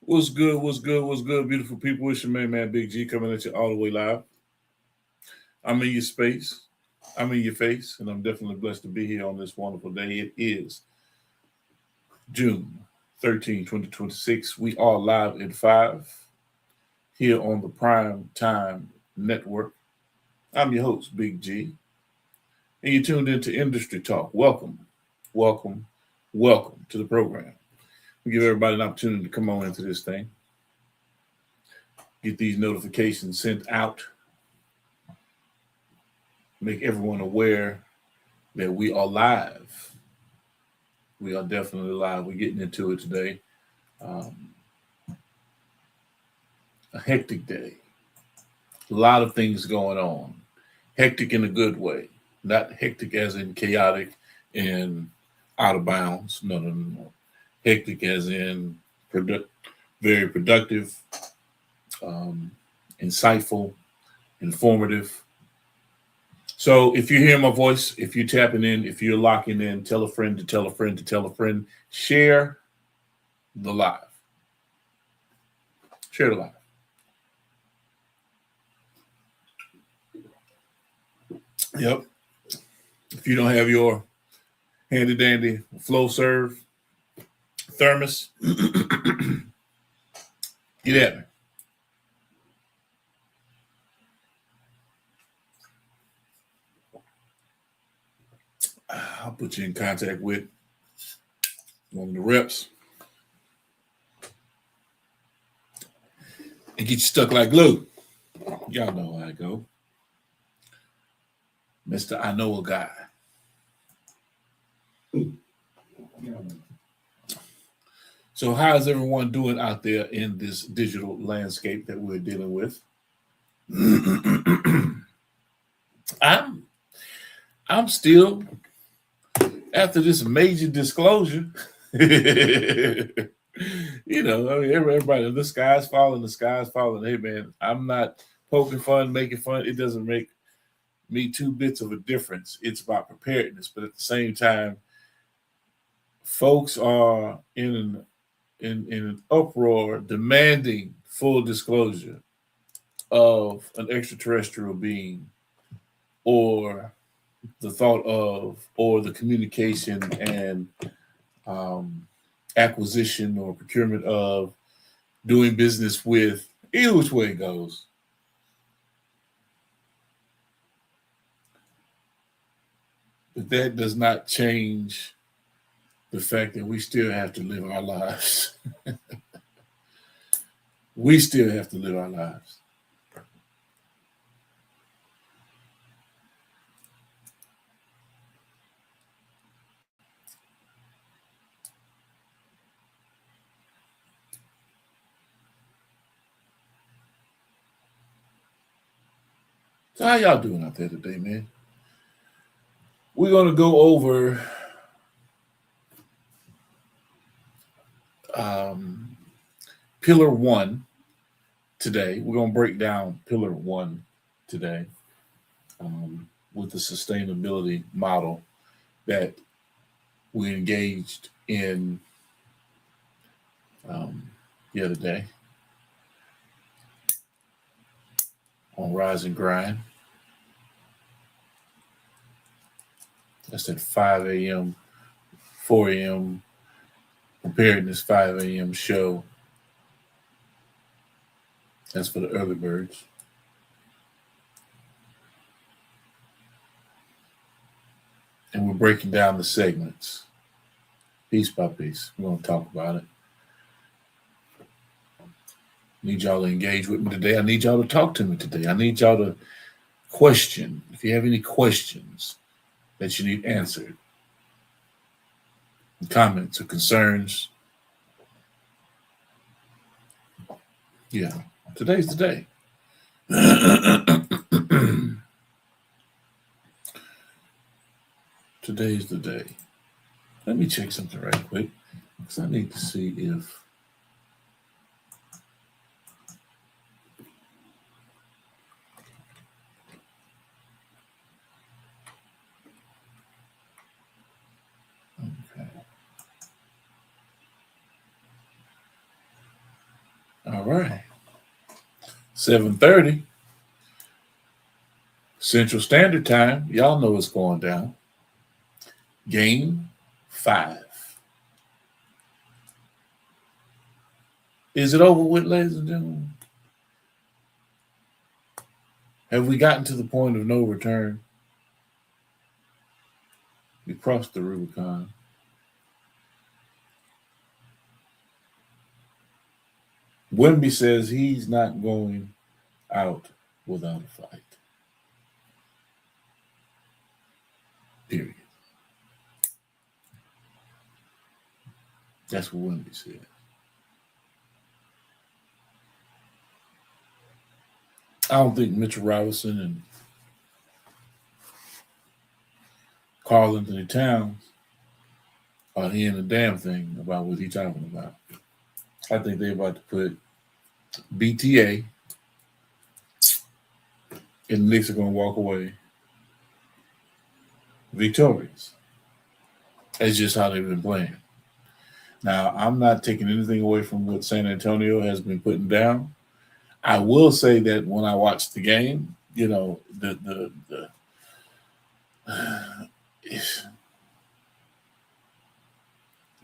What's good? What's good? What's good, beautiful people? It's your man, Big G, coming at you all the way live. I'm in your space. I'm in your face, and I'm definitely blessed to be here on this wonderful day. It is June 13, 2026. We are live at 5 here on the Prime Time Network. I'm your host, Big G, and you're tuned into Industry Talk. Welcome, welcome, welcome to the program. We give everybody an opportunity to come on into this thing, get these notifications sent out, make everyone aware that we are live. We are definitely live. We're getting into it today. Um, a hectic day. A lot of things going on. Hectic in a good way. Not hectic as in chaotic and out of bounds. No. Hectic as in very productive, insightful, informative. So if you hear my voice, if you're tapping in, if you're locking in, tell a friend to tell a friend to tell a friend. Share the live. Share the live. Yep. If you don't have your handy dandy flow serve thermos, get at me. I'll put you in contact with one of the reps and get you stuck like glue. Y'all know how I go. Mr. I know a guy. So how's everyone doing out there in this digital landscape that we're dealing with? I'm still, after this major disclosure, everybody, the sky's falling. Hey man, I'm not poking fun, making fun. It doesn't make me two bits of a difference. It's about preparedness, but at the same time, folks are in an uproar demanding full disclosure of an extraterrestrial being, or the thought of, or the communication and acquisition or procurement of, doing business with, either which way it goes. But that does not change the fact that we still have to live our lives. We still have to live our lives. So how y'all doing out there today, man? We're going to go over Pillar 1 today. We're going to break down Pillar 1 today with the sustainability model that we engaged in the other day on Rise and Grind. That's at 5 a.m., 4 a.m. preparedness 5 a.m. show. That's for the early birds. And we're breaking down the segments piece by piece. We're going to talk about it. I need y'all to engage with me today. I need y'all to talk to me today. I need y'all to question. If you have any questions that you need answered, comments or concerns, yeah, today's the day. Today's the day. Let me check something right quick, because I need to see if right. 7:30 Central Standard Time. Y'all know what's going down. Game 5. Is it over with, ladies and gentlemen? Have we gotten to the point of no return? We crossed the Rubicon. Wemby says he's not going out without a fight. Period. That's what Wemby said. I don't think Mitchell Robinson and Karl Anthony Towns are hearing a damn thing about what he's talking about. I think they're about to put BTA and the Knicks are going to walk away victorious. That's just how they've been playing. Now, I'm not taking anything away from what San Antonio has been putting down. I will say that when I watched the game, you know,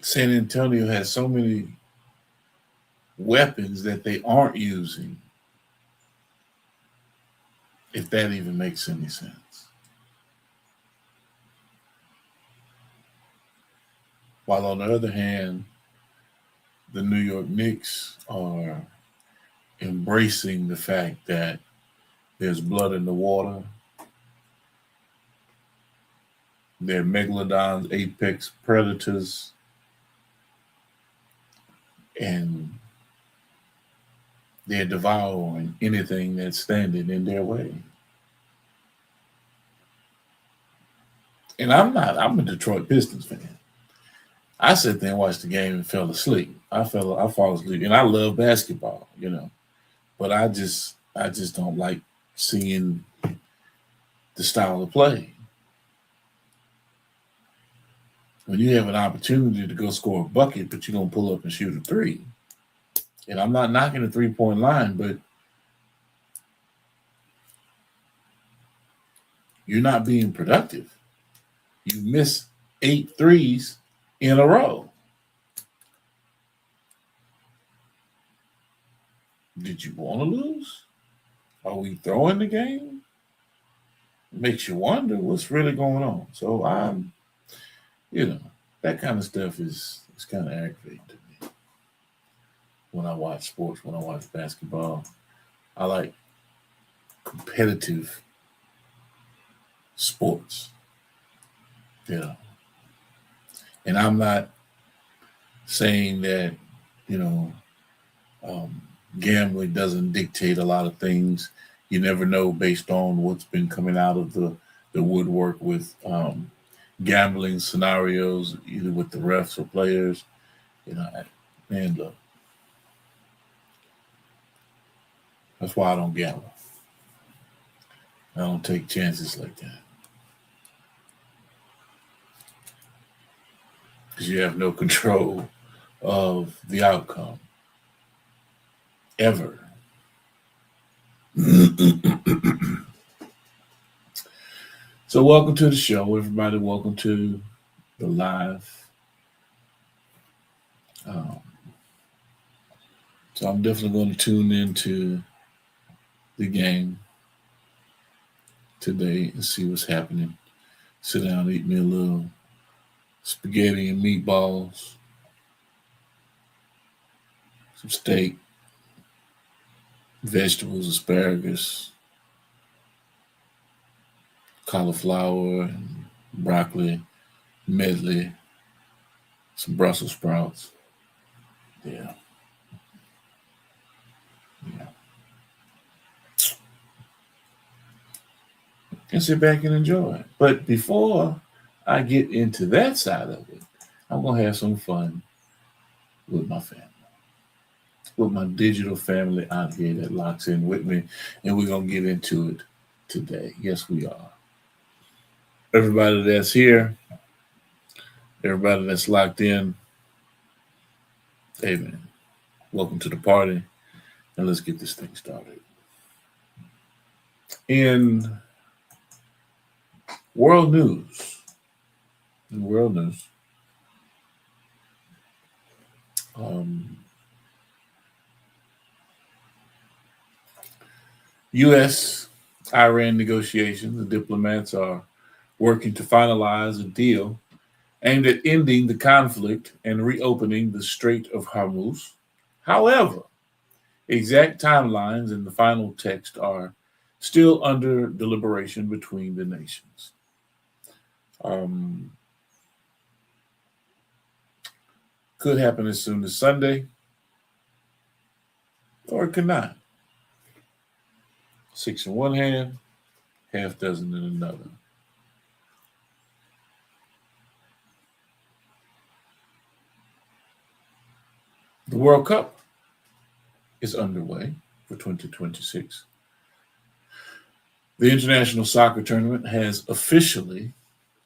San Antonio has so many weapons that they aren't using, if that even makes any sense. While on the other hand, the New York Knicks are embracing the fact that there's blood in the water. They're megalodons, apex predators, and they're devouring anything that's standing in their way. And I'm a Detroit Pistons fan. I sat there and watched the game and fell asleep. I fall asleep. And I love basketball, you know. But I just don't like seeing the style of play. When you have an opportunity to go score a bucket, but you don't pull up and shoot a three. And I'm not knocking the three-point line, but you're not being productive. You miss 8 threes in a row. Did you want to lose? Are we throwing the game? It makes you wonder what's really going on. So I'm, that kind of stuff is kind of aggravating to me. When I watch sports, when I watch basketball, I like competitive sports. And I'm not saying that, gambling doesn't dictate a lot of things. You never know based on what's been coming out of the woodwork with gambling scenarios, either with the refs or players. Man, look, that's why I don't gamble. I don't take chances like that. Because you have no control of the outcome. Ever. So welcome to the show, everybody. Welcome to the live. So I'm definitely going to tune into the game today and see what's happening. Sit down and eat me a little spaghetti and meatballs, some steak, vegetables, asparagus, cauliflower, and broccoli, medley, some Brussels sprouts. Yeah. And sit back and enjoy it. But before I get into that side of it, I'm going to have some fun with my family, with my digital family out here that locks in with me, and we're going to get into it today. Yes, we are. Everybody that's here, everybody that's locked in, hey, man, welcome to the party. And let's get this thing started. In world news, um, U.S. Iran negotiations, the diplomats are working to finalize a deal aimed at ending the conflict and reopening the Strait of Hormuz. However, exact timelines and the final text are still under deliberation between the nations. Um, could happen as soon as Sunday, or it could not. 6 in one hand, half dozen in another. The World Cup is underway for 2026. The international soccer tournament has officially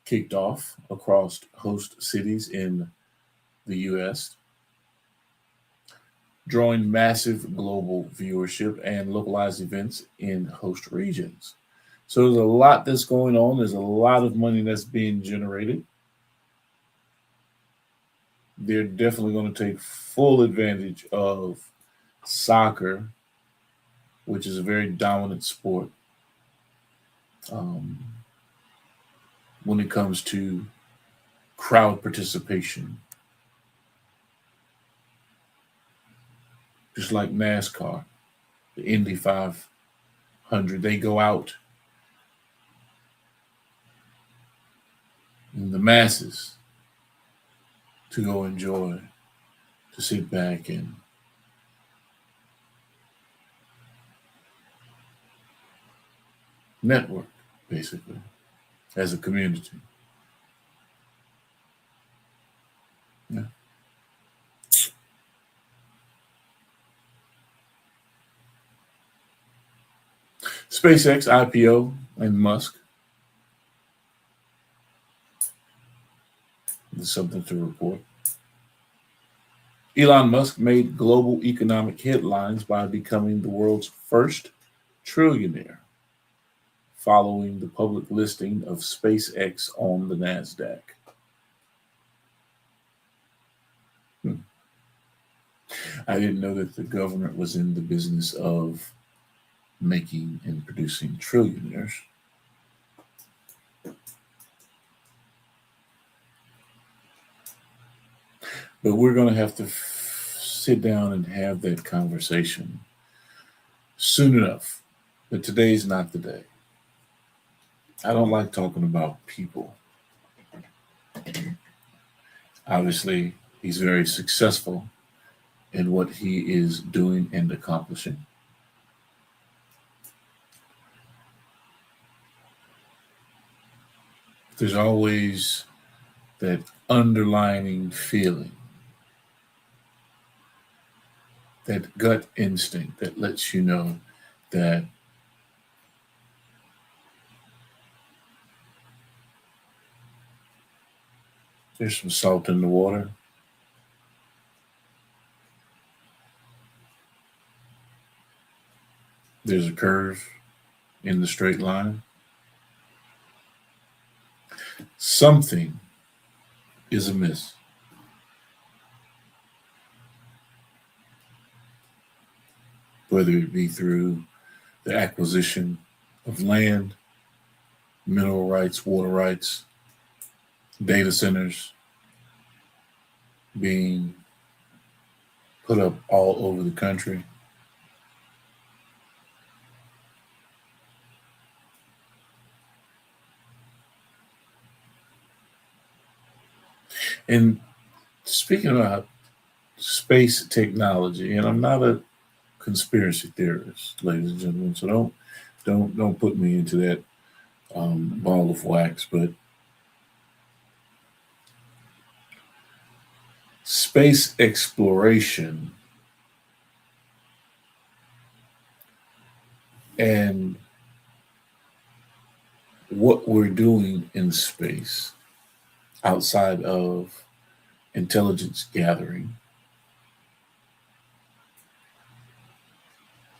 kicked off across host cities in the U.S., drawing massive global viewership and localized events in host regions. So there's a lot that's going on. There's a lot of money that's being generated. They're definitely going to take full advantage of soccer, which is a very dominant sport um, when it comes to crowd participation. Just like NASCAR, the Indy 500, they go out in the masses to go enjoy, to sit back and network, basically, as a community. Yeah. SpaceX IPO and Musk. There's something to report. Elon Musk made global economic headlines by becoming the world's first trillionaire following the public listing of SpaceX on the NASDAQ. I didn't know that the government was in the business of making and producing trillionaires. But we're going to have to sit down and have that conversation soon enough. But today's not the day. I don't like talking about people. Obviously, he's very successful in what he is doing and accomplishing. There's always that underlying feeling, that gut instinct that lets you know that there's some salt in the water. There's a curve in the straight line. Something is amiss. Whether it be through the acquisition of land, mineral rights, water rights, data centers being put up all over the country. And speaking about space technology, and I'm not a conspiracy theorist, ladies and gentlemen, so don't put me into that ball of wax, but space exploration and what we're doing in space outside of intelligence gathering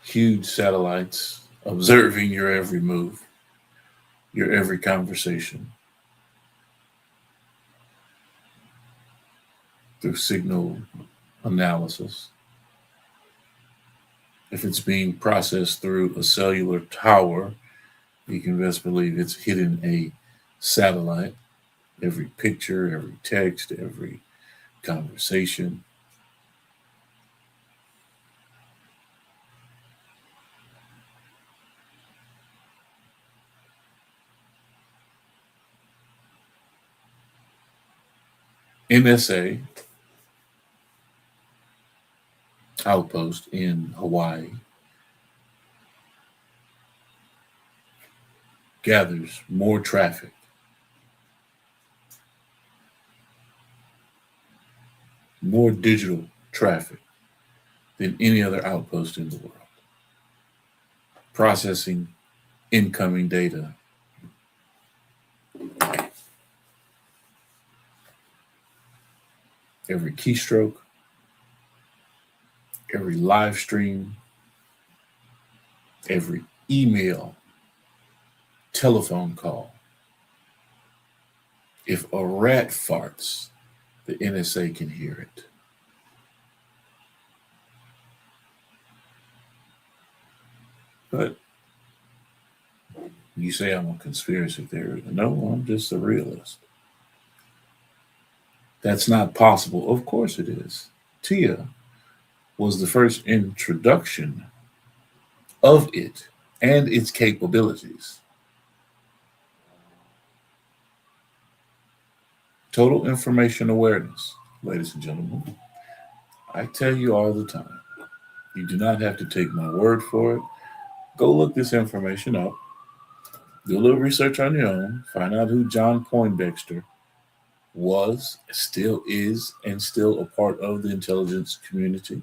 huge satellites observing your every move, your every conversation through signal analysis. If it's being processed through a cellular tower, you can best believe it's hitting a satellite. Every picture, every text, every conversation. NSA outpost in Hawaii gathers more traffic more digital traffic than any other outpost in the world, processing incoming data. Every keystroke, every live stream, every email, telephone call. If a rat farts, the NSA can hear it. But you say I'm a conspiracy theorist. No, I'm just a realist. That's not possible. Of course it is. TIA was the first introduction of it and its capabilities. Total information awareness, ladies and gentlemen. I tell you all the time, you do not have to take my word for it. Go look this information up. Do a little research on your own. Find out who John Poindexter was, still is, and still a part of the intelligence community.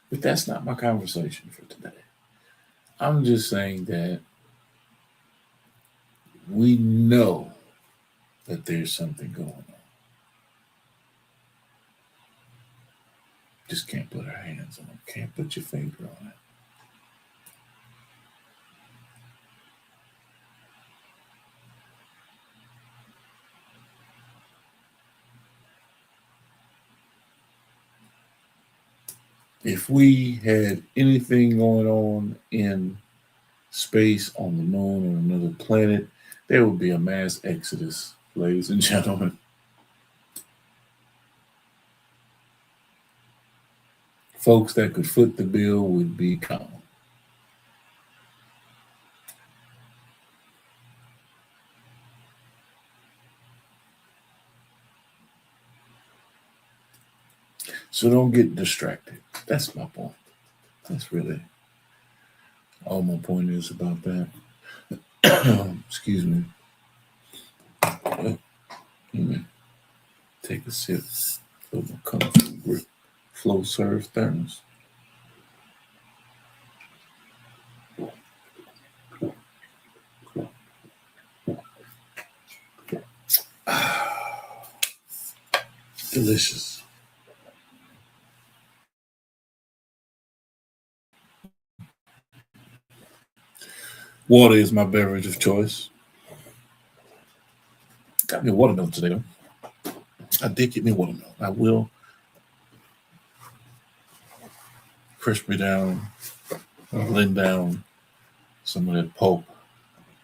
But that's not my conversation for today. I'm just saying that we know that there's something going on. Just can't put our hands on it, can't put your finger on it. If we had anything going on in space, on the moon, or another planet, there would be a mass exodus, ladies and gentlemen. Folks that could foot the bill would be gone. So don't get distracted. That's my point. That's really all my point is about that. Excuse me. Let me take a sip of my comfort grip Flowserve thermos. Delicious. Water is my beverage of choice. Got me a watermelon today, though. I did get me a watermelon. I will crisp me down, blend down some of that pulp,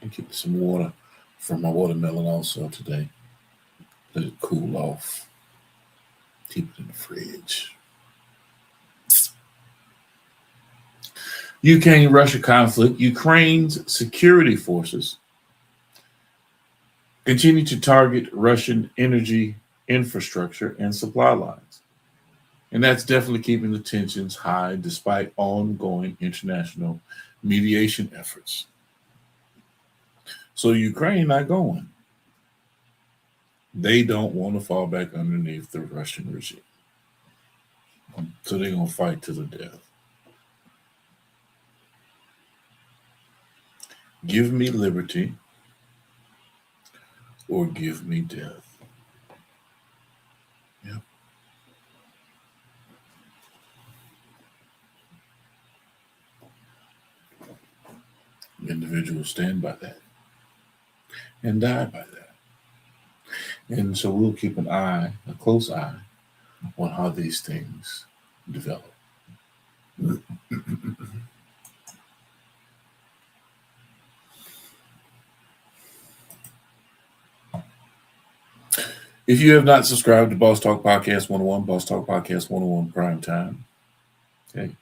and get some water from my watermelon also today. Let it cool off. Keep it in the fridge. Ukraine-Russia conflict. Ukraine's security forces continue to target Russian energy infrastructure and supply lines. And that's definitely keeping the tensions high despite ongoing international mediation efforts. So Ukraine not going. They don't want to fall back underneath the Russian regime. So they're going to fight to the death. Give me liberty or give me death. Yeah. Individuals stand by that and die by that. And so we'll keep a close eye on how these things develop. If you have not subscribed to Boss Talk Podcast 101, Boss Talk Podcast 101 Prime Time, okay,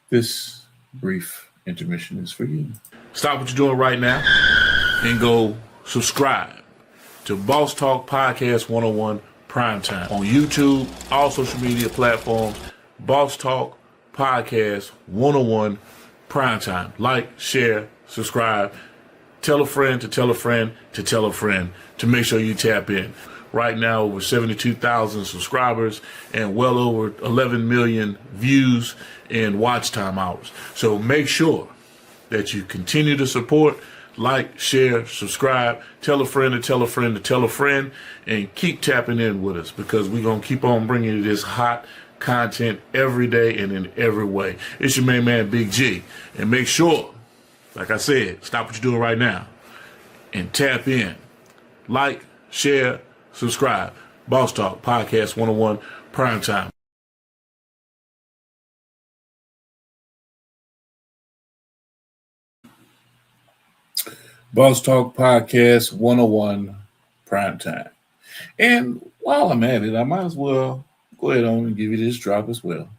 this brief intermission is for you. Stop what you're doing right now and go subscribe to Boss Talk Podcast 101 Prime Time on YouTube, all social media platforms. Boss Talk Podcast 101 Prime Time. Like, share, subscribe. Tell a friend to tell a friend to tell a friend to make sure you tap in. Right now, over 72,000 subscribers and well over 11 million views and watch time hours. So make sure that you continue to support, like, share, subscribe, tell a friend to tell a friend to tell a friend, and keep tapping in with us because we're going to keep on bringing you this hot content every day and in every way. It's your main man, Big G. And make sure, like I said, stop what you're doing right now and tap in. Like, share, subscribe. Boss Talk Podcast 101 Prime Time. Boss Talk Podcast 101 Prime Time. And while I'm at it, I might as well go ahead on and give you this drop as well.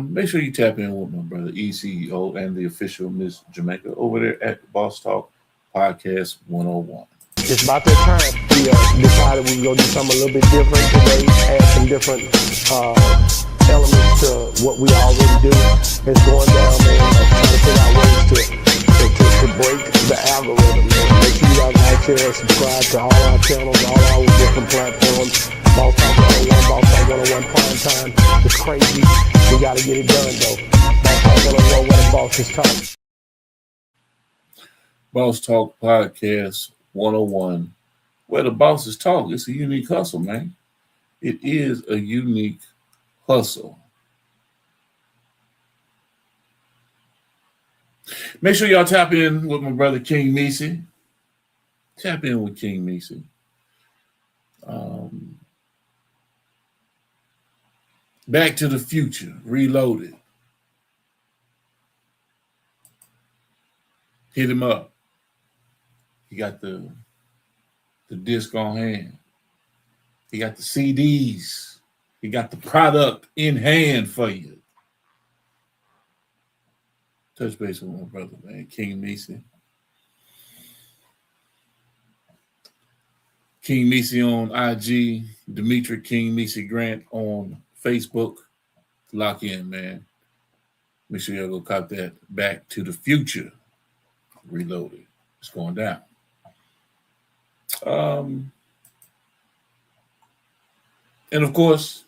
Make sure you tap in with my brother ECEO and the official Miss Jamaica over there at Boss Talk Podcast 101. It's about that time. We decided we were going to do something a little bit different today, add some different elements to what we already do. It's going down there, trying to figure out ways to break the algorithm. Make sure you guys like, share, and subscribe to all our channels, all our different platforms. Boss Talk 101, Boss Talk 101 Prime Time. It's crazy. We got to get it done, though. Boss Talk 101, where the boss is talking. Boss Talk Podcast 101, where the bosses talk. It's a unique hustle, man. It is a unique hustle. Make sure y'all tap in with my brother King Meese. Tap in with King Meese. Back to the Future, Reloaded. Hit him up. He got the disc on hand. He got the CDs. He got the product in hand for you. Touch base with my brother, man, King Meese. King Meese on IG, Dimitri King Meese Grant on Facebook. Lock in, man. Make sure y'all go cop that Back to the Future Reloaded. It's going down. And of course,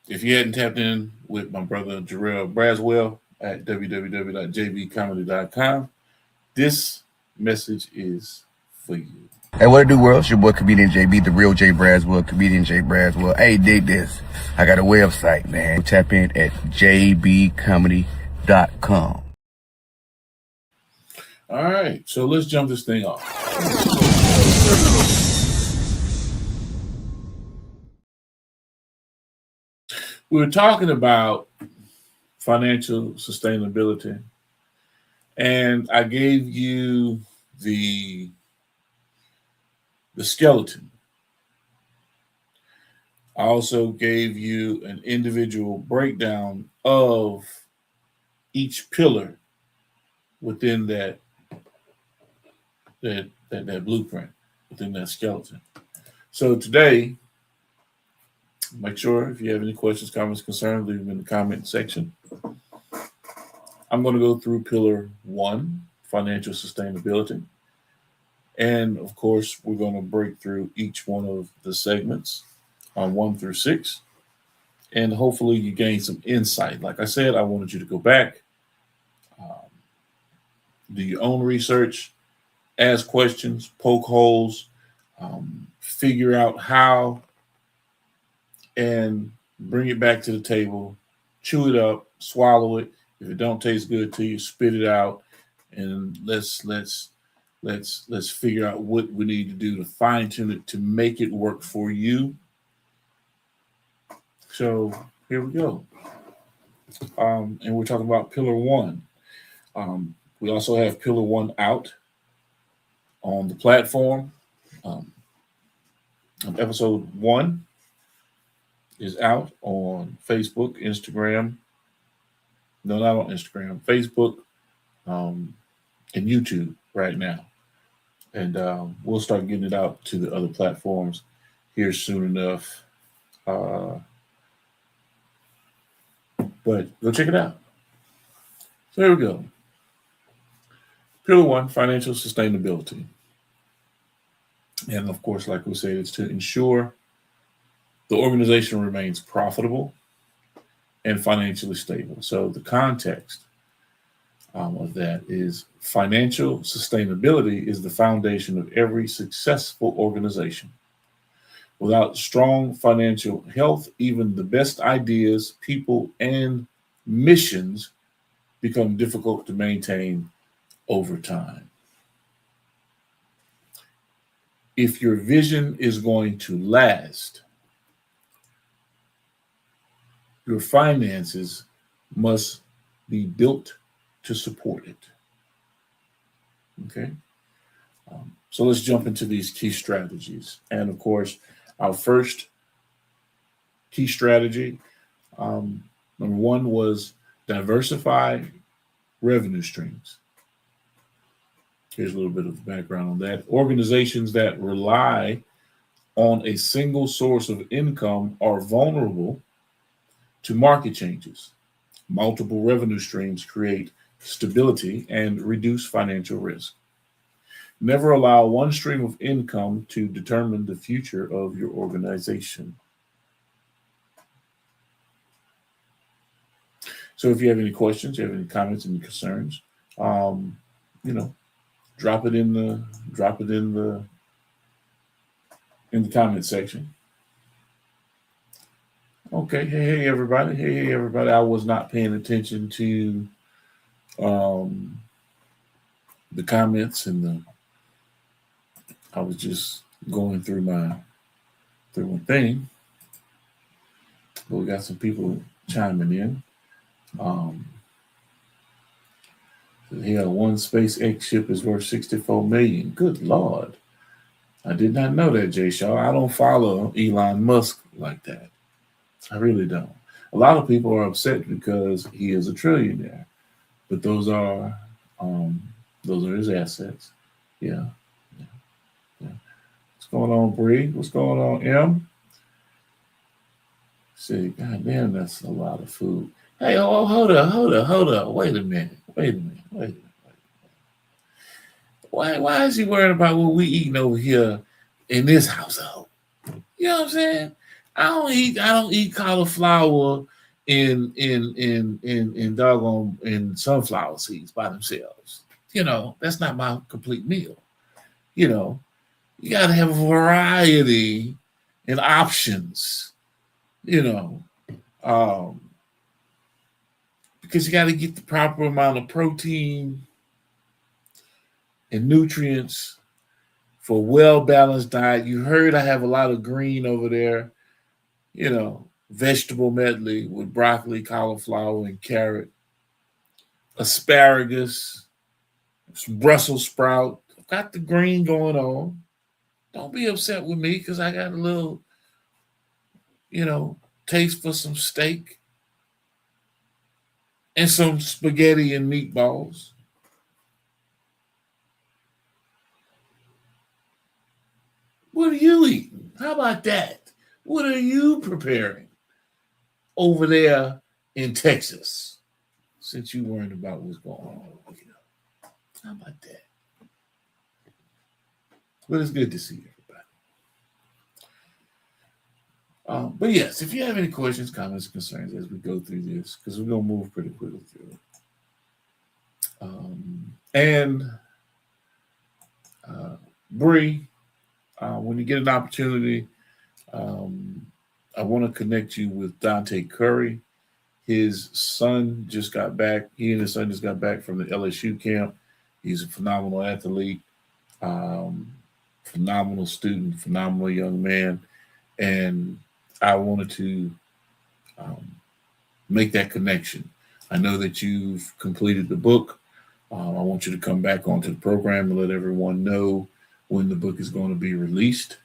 if you hadn't tapped in with my brother Jarrell Braswell at www.jbcomedy.com, this message is for you. Hey, what it do, world? It's your boy, Comedian JB, the real J Braswell, Comedian J Braswell. Hey, dig this. I got a website, man. Tap in at jbcomedy.com. All right, so let's jump this thing off. We were talking about financial sustainability, and I gave you the skeleton. I also gave you an individual breakdown of each pillar within that blueprint, within that skeleton. So today, make sure if you have any questions, comments, concerns, leave them in the comment section. I'm going to go through pillar 1, financial sustainability. And of course, we're going to break through each one of the segments on 1 through 6. And hopefully you gain some insight. Like I said, I wanted you to go back, do your own research, ask questions, poke holes, figure out how, and bring it back to the table, chew it up, swallow it, If it don't taste good to you, spit it out, and let's figure out what we need to do to fine tune it to make it work for you. So here we go. And we're talking about Pillar One. We also have Pillar One out on the platform. Episode 1 is out on Facebook, Instagram. No, not on Instagram, Facebook, and YouTube right now. And we'll start getting it out to the other platforms here soon enough. But go check it out. So here we go. Pillar One, financial sustainability. And of course, like we said, it's to ensure the organization remains profitable and financially stable. So the context of that is financial sustainability is the foundation of every successful organization. Without strong financial health, even the best ideas, people, and missions become difficult to maintain over time. If your vision is going to last, your finances must be built to support it. Okay? So let's jump into these key strategies. And of course, our first key strategy, number one, was diversify revenue streams. Here's a little bit of background on that. Organizations that rely on a single source of income are vulnerable to market changes. Multiple revenue streams create stability and reduce financial risk. Never allow one stream of income to determine the future of your organization. So if you have any questions, you have any comments, any concerns, drop it in the comment section. Okay, hey everybody. I was not paying attention to the comments and I was just going through my thing. But we got some people chiming in. Here, one SpaceX ship is worth $64 million. Good Lord. I did not know that, Jay Shaw. I don't follow Elon Musk like that. I really don't. A lot of people are upset because he is a trillionaire. But those are his assets. Yeah. What's going on, Bree? What's going on, M? See, God damn, that's a lot of food. Hey, hold up. Wait a minute. Why is he worried about what we eating over here in this household? You know what I'm saying? I don't eat cauliflower in sunflower seeds by themselves. That's not my complete meal. You gotta have a variety and options, because you got to get the proper amount of protein and nutrients for a well-balanced diet. You heard I have a lot of green over there, vegetable medley with broccoli, cauliflower, and carrot, asparagus, some Brussels sprout. I've got the green going on. Don't be upset with me because I got a little, taste for some steak and some spaghetti and meatballs. What are you eating? How about that? What are you preparing over there in Texas? Since you worried about what's going on over here. How about that? But it's good to see everybody. But yes, if you have any questions, comments, concerns as we go through this, because we're going to move pretty quickly through it. Bree, when you get an opportunity, I want to connect you with Dante Curry. his son just got back. He and his son just got back from the LSU camp. He's a phenomenal athlete, phenomenal student, phenomenal young man. And I wanted to make that connection. I know that you've completed the book. I want you to come back onto the program and let everyone know when the book is going to be released,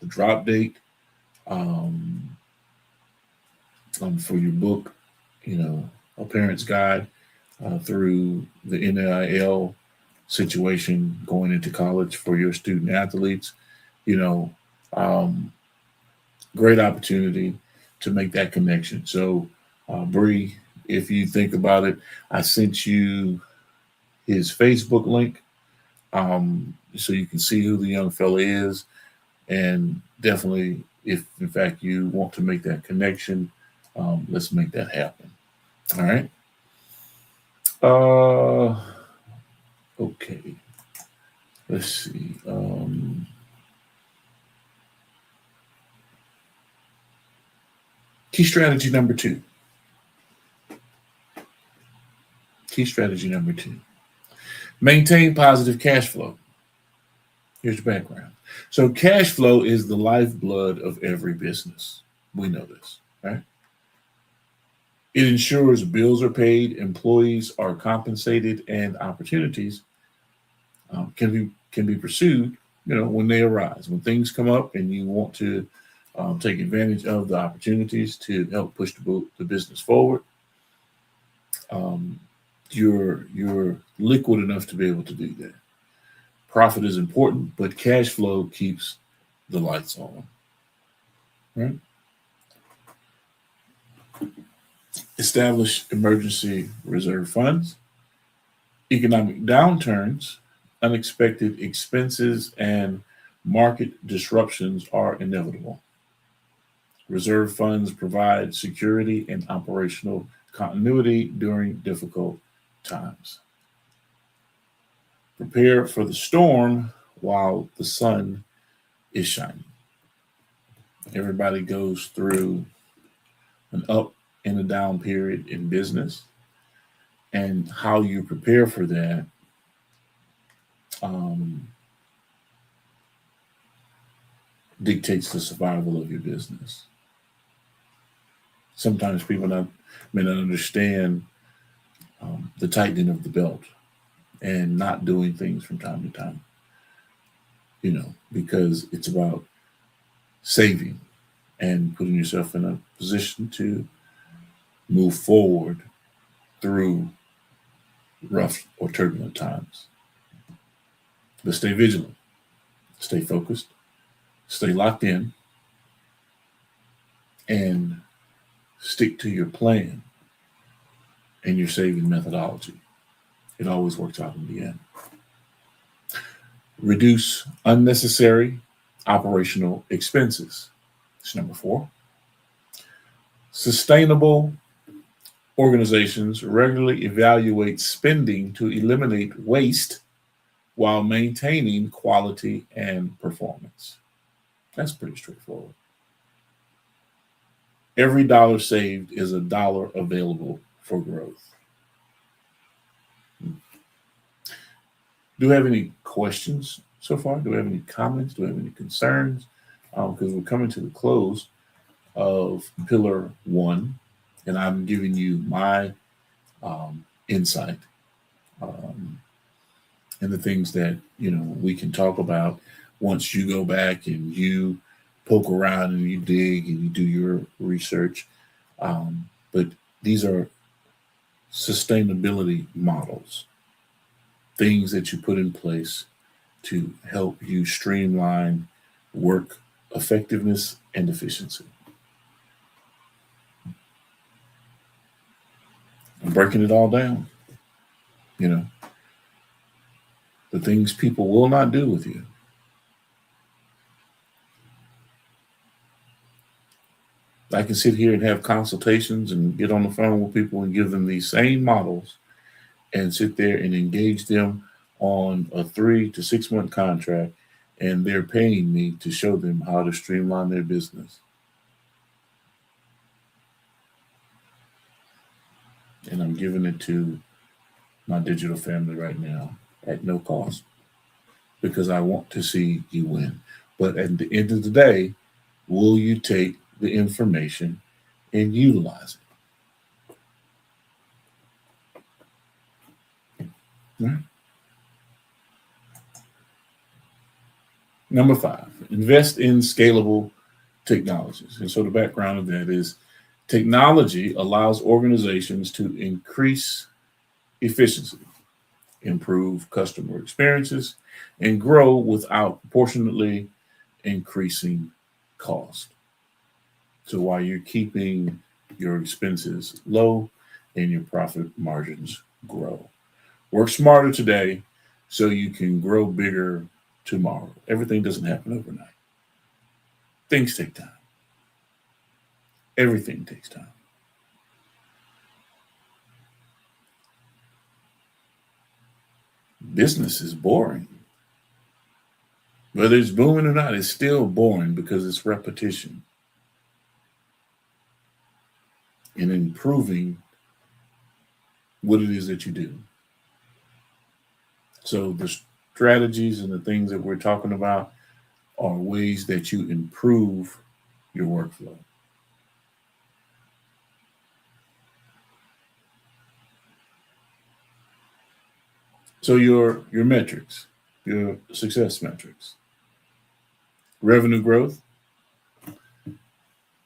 the drop date for your book, A Parent's Guide through the NIL situation going into college for your student athletes. Great opportunity to make that connection. So, Bree, if you think about it, I sent you his Facebook link so you can see who the young fella is. And definitely, if in fact you want to make that connection, let's make that happen. All right. Okay. Let's see. Key strategy number 2. Maintain positive cash flow. Here's the background. So cash flow is the lifeblood of every business. We know this, right? It ensures bills are paid, employees are compensated, and opportunities can be pursued, when they arise. When things come up and you want to take advantage of the opportunities to help push the business forward, you're liquid enough to be able to do that. Profit is important, but cash flow keeps the lights on, right? Establish emergency reserve funds. Economic downturns, unexpected expenses, and market disruptions are inevitable. Reserve funds provide security and operational continuity during difficult times. Prepare for the storm while the sun is shining. Everybody goes through an up and a down period in business, and how you prepare for that dictates the survival of your business. Sometimes people may not understand the tightening of the belt and not doing things from time to time, because it's about saving and putting yourself in a position to move forward through rough or turbulent times. But stay vigilant, stay focused, stay locked in, and stick to your plan and your saving methodology. It always works out in the end. Reduce unnecessary operational expenses. That's number 4. Sustainable organizations regularly evaluate spending to eliminate waste while maintaining quality and performance. That's pretty straightforward. Every dollar saved is a dollar available for growth. Do we have any questions so far? Do we have any comments? Do we have any concerns? Because we're coming to the close of Pillar 1, and I'm giving you my insight and the things that we can talk about once you go back and you poke around and you dig and you do your research. But these are sustainability models, things that you put in place to help you streamline work effectiveness and efficiency. I'm breaking it all down. The things people will not do with you. I can sit here and have consultations and get on the phone with people and give them these same models and sit there and engage them on a 3 to 6 month contract, and they're paying me to show them how to streamline their business. And I'm giving it to my digital family right now at no cost because I want to see you win. But at the end of the day, will you take the information and utilize it? Right. Number 5, invest in scalable technologies. And so the background of that is technology allows organizations to increase efficiency, improve customer experiences, and grow without proportionately increasing cost. So while you're keeping your expenses low and your profit margins grow. Work smarter today so you can grow bigger tomorrow. Everything doesn't happen overnight. Things take time. Everything takes time. Business is boring. Whether it's booming or not, it's still boring because it's repetition and improving what it is that you do. So the strategies and the things that we're talking about are ways that you improve your workflow. So your metrics, your success metrics. Revenue growth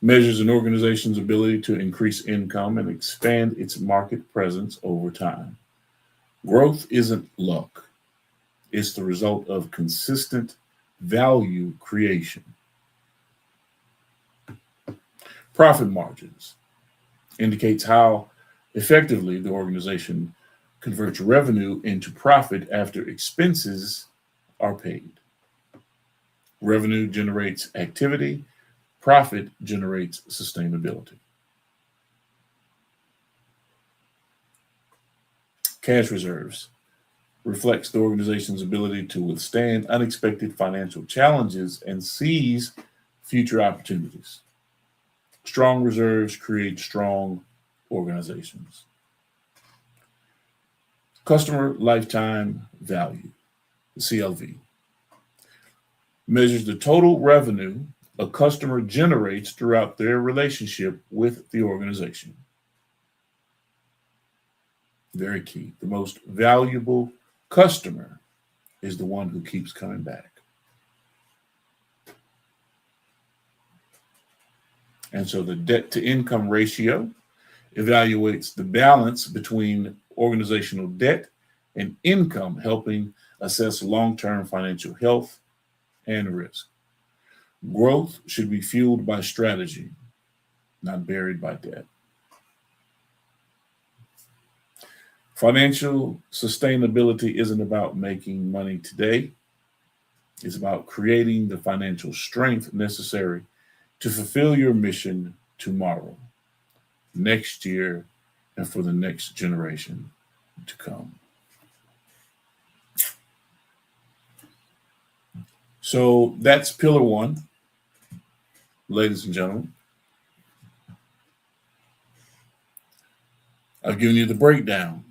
measures an organization's ability to increase income and expand its market presence over time. Growth isn't luck. It's the result of consistent value creation. Profit margins indicates how effectively the organization converts revenue into profit after expenses are paid. Revenue generates activity, profit generates sustainability. Cash reserves reflects the organization's ability to withstand unexpected financial challenges and seize future opportunities. Strong reserves create strong organizations. Customer lifetime value, the CLV, measures the total revenue a customer generates throughout their relationship with the organization. Very key. The most valuable customer is the one who keeps coming back. And so the debt to income ratio evaluates the balance between organizational debt and income, helping assess long-term financial health and risk. Growth should be fueled by strategy, not buried by debt. Financial sustainability isn't about making money today. It's about creating the financial strength necessary to fulfill your mission tomorrow, next year, and for the next generation to come. So that's pillar 1, ladies and gentlemen. I've given you the breakdown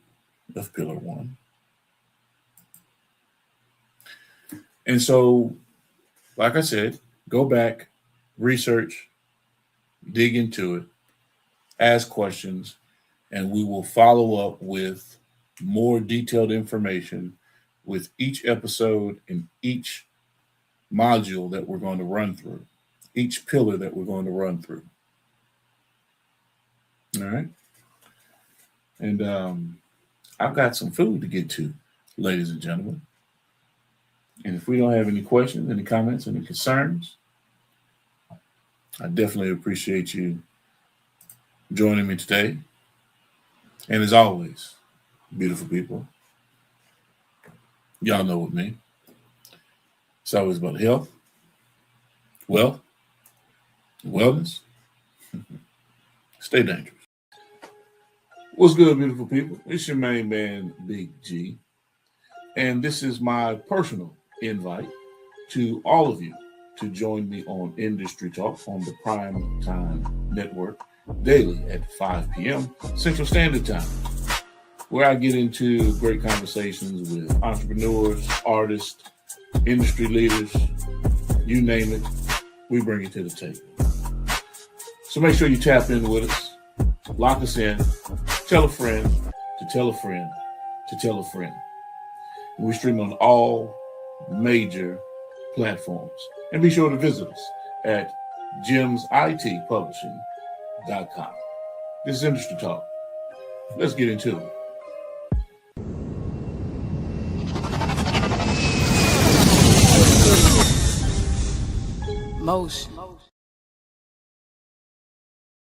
of pillar 1. And so, like I said, go back, research, dig into it, ask questions, and we will follow up with more detailed information with each episode and each module that we're going to run through, each pillar that we're going to run through. All right. And I've got some food to get to, ladies and gentlemen. And if we don't have any questions, any comments, any concerns, I definitely appreciate you joining me today. And as always, beautiful people, y'all know with me, it's always about health, wealth, wellness. Stay dangerous. What's good, beautiful people? It's your main man, Big G. And this is my personal invite to all of you to join me on Industry Talk on the Prime Time Network daily at 5 p.m. Central Standard Time, where I get into great conversations with entrepreneurs, artists, industry leaders, you name it, we bring it to the table. So make sure you tap in with us, lock us in, tell a friend to tell a friend to tell a friend. And we stream on all major platforms. And be sure to visit us at gemsitpublishing.com. This is Industry Talk. Let's get into it. Motion.